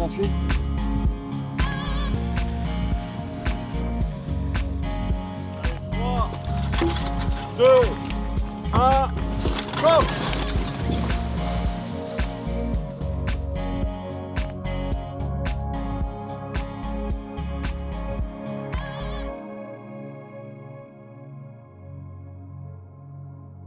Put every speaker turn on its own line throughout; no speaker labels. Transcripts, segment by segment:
ensuite. 2, 1, go!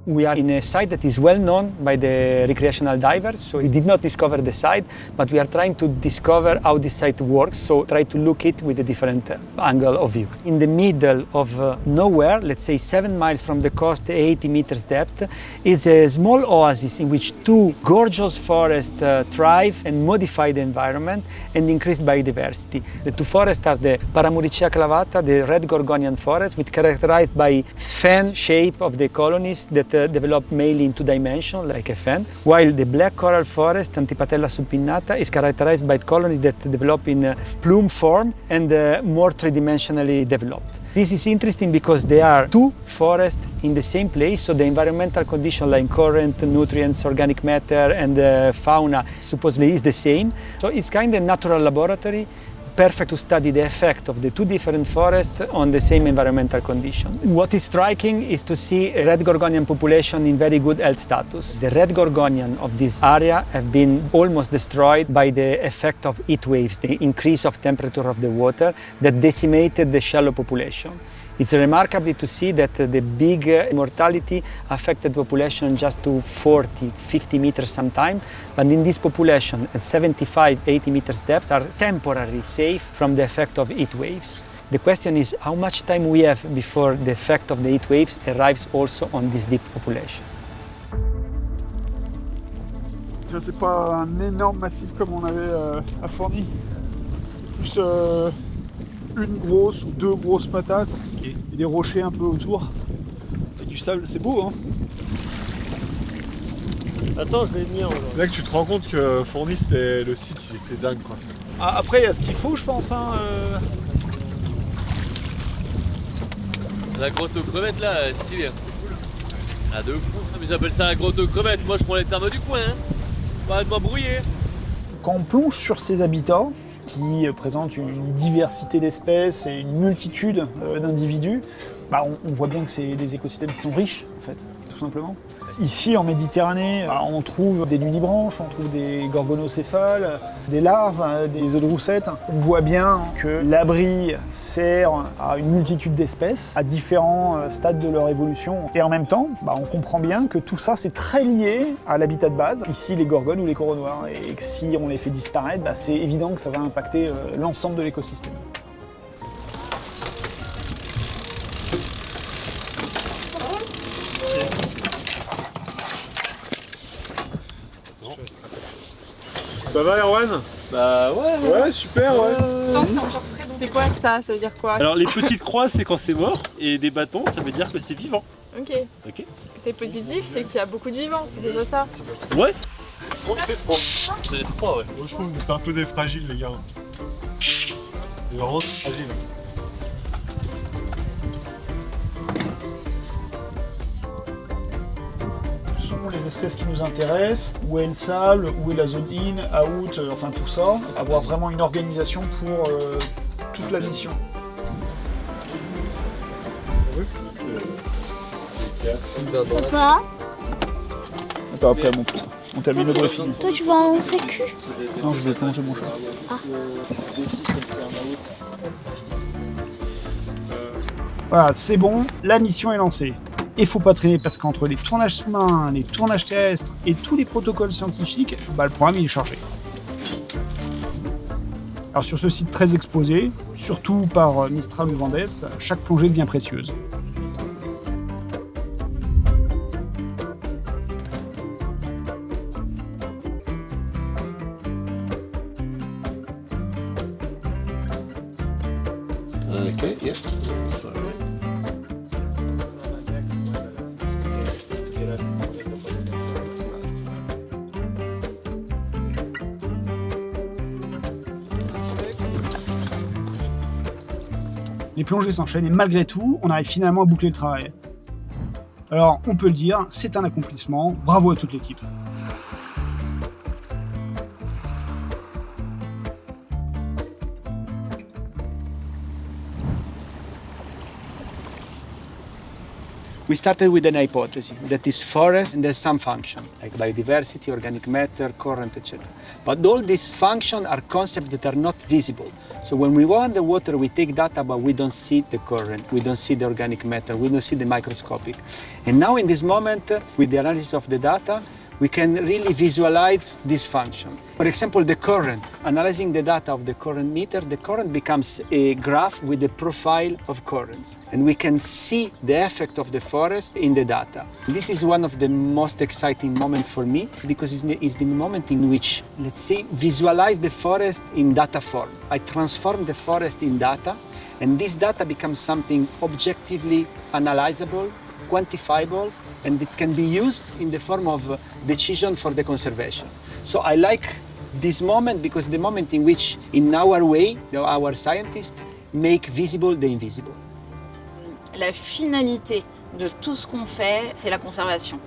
We are in a site that is well known by the recreational divers, so we did not discover the site, but we are trying to discover how this site works, so try to look it with a different angle of view. In the middle of nowhere, let's say 7 miles from the coast, 80 meters depth, is a small oasis in which two gorgeous forests thrive and modify the environment and increase biodiversity. The two forests are the Paramuricea clavata, the red Gorgonian forest, which is characterized by fan shape of the colonies that develop mainly in 2 dimensions, like a fan, while the black coral forest, Antipatella subpinnata, is characterized by colonies that develop in plume form and more 3-dimensionally developed. This is interesting because there are 2 forests in the same place, so the environmental condition like current, nutrients, organic matter and fauna supposedly is the same. So it's kind of a natural laboratory, perfect to study the effect of the 2 different forests on the same environmental condition. What is striking is to see a red Gorgonian population in very good health status. The red Gorgonian of this area have been almost destroyed by the effect of heat waves, the increase of temperature of the water that decimated the shallow population. It's remarkable to see that the big mortality affected population just to 40, 50 meters sometimes, but in this population at 75, 80 meters depth are temporarily safe from the effect of heat waves. The question is how much time we have before the effect of the heat waves arrives also on this deep population.
C'est pas un énorme massif comme on avait à Fourny. C'est plus une grosse ou 2 grosses patates et des rochers un peu autour. Et du sable, c'est beau, hein.
Attends, je vais venir.
C'est là que tu te rends compte que Fourny, c'était le site, il était dingue quoi.
Ah, après, il y a ce qu'il faut, je pense, hein.
La grotte aux crevettes là, stylé. Ah de fou, mais j'appelle ça la grotte aux crevettes. Moi je prends les termes du coin, hein. Pas de m'embrouiller.
Quand on plonge sur ces habitats, qui présentent une diversité d'espèces et une multitude d'individus, on voit bien que c'est des écosystèmes qui sont riches, en fait, tout simplement. Ici, en Méditerranée, on trouve des nudibranches, on trouve des gorgonocéphales, des larves, des œufs de roussette. On voit bien que l'abri sert à une multitude d'espèces, à différents stades de leur évolution. Et en même temps, on comprend bien que tout ça, c'est très lié à l'habitat de base, ici les gorgones ou les coraux noirs. Et que si on les fait disparaître, c'est évident que ça va impacter l'ensemble de l'écosystème.
Ça va Erwan?
Bah ouais.
Ouais, super, ouais.
Tant que c'est encore frais. C'est quoi ça? Ça veut dire quoi?
Alors les petites croix c'est quand c'est mort et des bâtons ça veut dire que c'est vivant.
Ok.
Ok.
T'es positif, c'est qu'il y a beaucoup de vivants, c'est déjà ça.
Ouais. Il fait froid. C'est froid, ouais.
Moi je trouve que vous êtes un peu des fragiles les gars. Des vraiment fragiles.
Les espèces qui nous intéressent, où est le sable, où est la zone in, out, enfin tout ça, avoir vraiment une organisation pour toute la mission.
Papa,
Attends, après mon petit, on termine le briefing.
toi tu vas en fécu?
Non, je vais plonger mon chat. Voilà, c'est bon, la mission est lancée. Et faut pas traîner parce qu'entre les tournages sous-marins, les tournages terrestres et tous les protocoles scientifiques, le programme il est chargé. Alors sur ce site très exposé, surtout par Mistral ou Vendès, chaque plongée devient précieuse.
Ok, yeah.
Les plongées s'enchaînent et malgré tout, on arrive finalement à boucler le travail. Alors, on peut le dire, c'est un accomplissement, bravo à toute l'équipe.
We started with an hypothesis that is forest and there's some function, like biodiversity, organic matter, current, etc. But all these functions are concepts that are not visible. So when we go underwater, we take data, but we don't see the current, we don't see the organic matter, we don't see the microscopic. And now in this moment, with the analysis of the data, we can really visualize this function. For example, the current, analyzing the data of the current meter, the current becomes a graph with a profile of currents. And we can see the effect of the forest in the data. This is one of the most exciting moments for me because it's the moment in which, let's say, visualize the forest in data form. I transform the forest in data, and this data becomes something objectively analyzable, quantifiable, and it can be used in the form of decision for the conservation. So I like this moment because the moment in which, in our way, our scientists make visible the invisible.
La finalité de tout ce qu'on fait, c'est la conservation.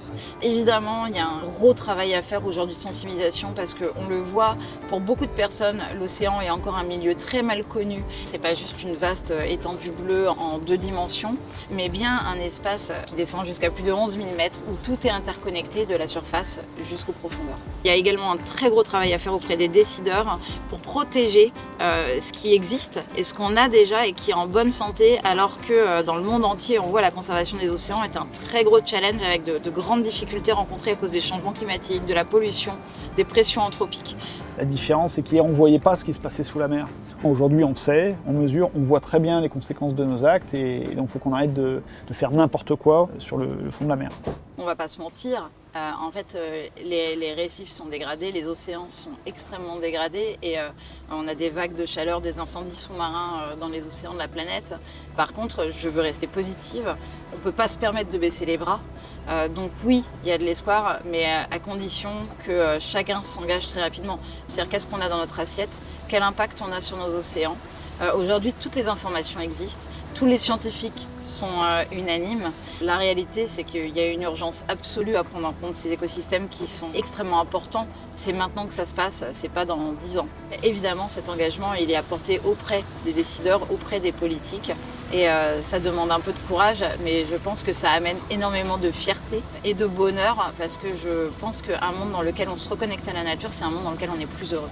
Évidemment, il y a un gros travail à faire aujourd'hui de sensibilisation parce qu'on le voit, pour beaucoup de personnes, l'océan est encore un milieu très mal connu. C'est pas juste une vaste étendue bleue en 2 dimensions, mais bien un espace qui descend jusqu'à plus de 11 000 mètres où tout est interconnecté de la surface jusqu'aux profondeurs. Il y a également un très gros travail à faire auprès des décideurs pour protéger ce qui existe et ce qu'on a déjà et qui est en bonne santé, alors que dans le monde entier, on voit la conservation des océans est un très gros challenge avec de grandes difficultés rencontrées à cause des changements climatiques, de la pollution, des pressions anthropiques.
La différence, c'est qu'hier, on ne voyait pas ce qui se passait sous la mer. Aujourd'hui, on sait, on mesure, on voit très bien les conséquences de nos actes et donc il faut qu'on arrête de faire n'importe quoi sur le fond de la mer.
On va pas se mentir, en fait les récifs sont dégradés, les océans sont extrêmement dégradés et on a des vagues de chaleur, des incendies sous-marins dans les océans de la planète. Par contre, je veux rester positive, on peut pas se permettre de baisser les bras. Donc oui, il y a de l'espoir, mais à condition que chacun s'engage très rapidement. C'est-à-dire qu'est-ce qu'on a dans notre assiette, quel impact on a sur nos océans. Aujourd'hui, toutes les informations existent, tous les scientifiques sont unanimes. La réalité, c'est qu'il y a une urgence absolue à prendre en compte ces écosystèmes qui sont extrêmement importants. C'est maintenant que ça se passe, c'est pas dans 10 ans. Évidemment, cet engagement, il est apporté auprès des décideurs, auprès des politiques, et ça demande un peu de courage, mais je pense que ça amène énormément de fierté et de bonheur, parce que je pense qu'un monde dans lequel on se reconnecte à la nature, c'est un monde dans lequel on est plus heureux.